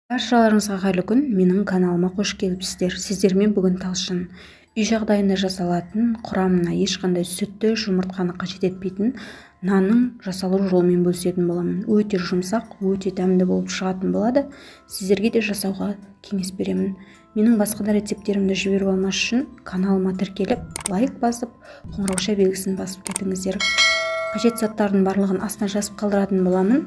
Баршаларыңызға қайырлы күн. Менің каналыма қош келіпсіздер. Сіздермен бүгін талшын үй жағдайында жасалатын, құрамына ешқандай сүтті жұмыртқаны қажет етпейтін нанның жасалу жолымен бөлісетін боламын. Өте жұмсақ, өте дәмді болып шығатын болады. Сіздерге де жасауға кеңес беремін. Менің басқа да рецептерімді жіберіп алмас үшін каналыма тіркеліп, лайк басып, қоңырауша белгісін басып кетіңіздер. Қажет заттардың барлығын астына жазып қалдыратын боламын.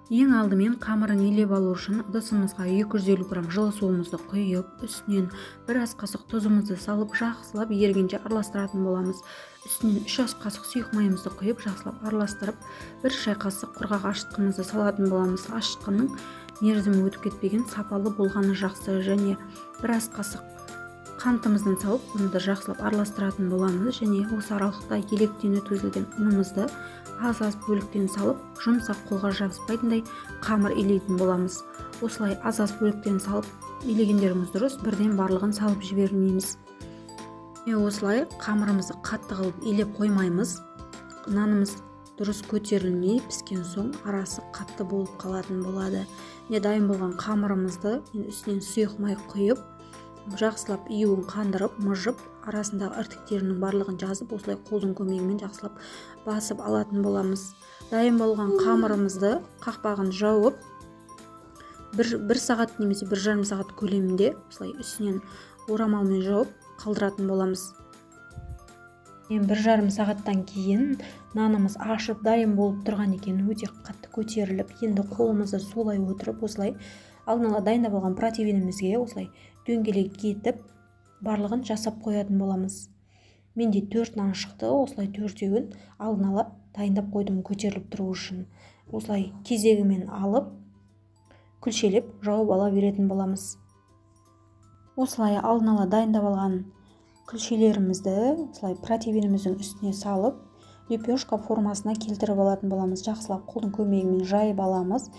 Ең алдымен қамырын елеп алу үшін ыдысымызға 250 грамм жылы суымызды құйып, үстінен бір ас қасық тұзымызды салып, жақсылап ерігенше араластыратын боламыз. Үстінен 3 ас қасық сұйық майымызды құйып, жақсылап араластырып, 1 шай қасық құрғақ ашытқымызды салатын боламыз. Ашытқының мерзімі өтіп кетпеген, сапалы болғаны жақсы, және 1 ас қасық қантымыздан салып, оны да жақсылап араластыратын боламыз. Және осы аралықта електен өткізілген ұнымызды аз-аз бөліктен салып, жұмсақ қолға жабыспайтындай қамыр илейтін боламыз. Осылай аз-аз бөліктен салып илегендеріңіз дұрыс, бірден барлығын салып жібермейміз. Осылай қамырымызды қатты қылып илеп қоймаймыз. Нанымыз дұрыс көтерілмей піскен соң арасы қатты болып қалатын болады. Дайын болған қамырымызды үстінен сұйық май құйып, жақсылап июін қандырып, мұжып, арасындағы іртіктерінің барлығын жазып, осылай қолдың көмегімен жақсылап басып алатын боламыз. Дайын болған қамырымызды қақпағын жауып, бір сағат немесе 1,5 сағат көлемінде осылай үстінен орамалмен жауып қалдыратын боламыз. 1,5 сағаттан кейін нанымыз ашып дайын болып тұрған екен, өте қатты көтеріліп, енді қолымызды сулай отырып, осылай алдын ала дайындап алған протеинімізге осылай дөңгелек етіп барлығын жасап қоятын боламыз. Менде 4 нан шықты, осылай 4-еуін алдын ала дайындап қойдым көтеріліп тұру үшін. Осылай кезегімен алып, күлшелеп жауып ала беретін боламыз. Осылай алдын ала дайындап алған күлшелерімізді осылай протеиніміздің үстіне салып, лепешка формасына келтіріп алатын боламыз. Жақсылап қолдың көмегімен жайып аламыз.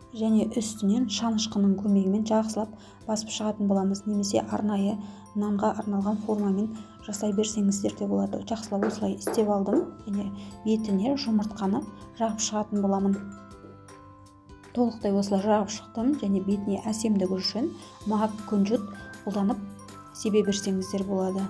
Және үстінен шанышқының көмегімен жақсылап басып шығатын боламыз. Немесе арнайы нанға арналған формамен жасай берсеңіздер де болады. Жақсылап осылай істеп алдым. Және бетіне жұмыртқаны жағып шығатын боламын. Толықтай осылай жағып шықтым. Және бетіне әсемдігі үшін мак күнжіт қолданып себе берсеңіздер болады.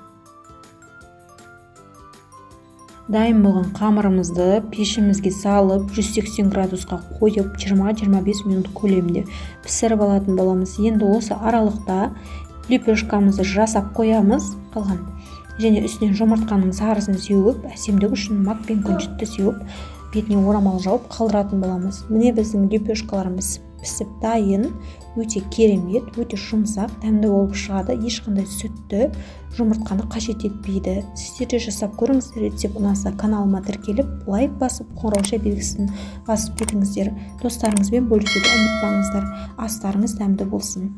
Дайын болған қамырымызды пешімізге салып, 180 градусқа қойып, 20-25 минут көлемінде пісіріп алатын боламыз. Енді осы аралықта лепешкамызды жасап қоямыз қалған. Және үстінен жұмыртқаның сарысын сеуіп, әсемдігі үшін мак пен күнжітті сеуіп, бетіне орамал жауып қалдыратын боламыз. Міне біздің лепешкаларымыз пісіп дайын, өте керемет, өте жұмсақ, дәмді болып шығады. Ешқандай сүтті жұмыртқаны қажет етпейді. Сіздер де жасап көріңіздер. Рецепт ұнаса каналыма тіркеліп, лайк басып, қоңырауша белгісін басып кетіңіздер. Достарыңызбен бөлісуді ұмытпаңыздар. Астарыңыз дәмді болсын.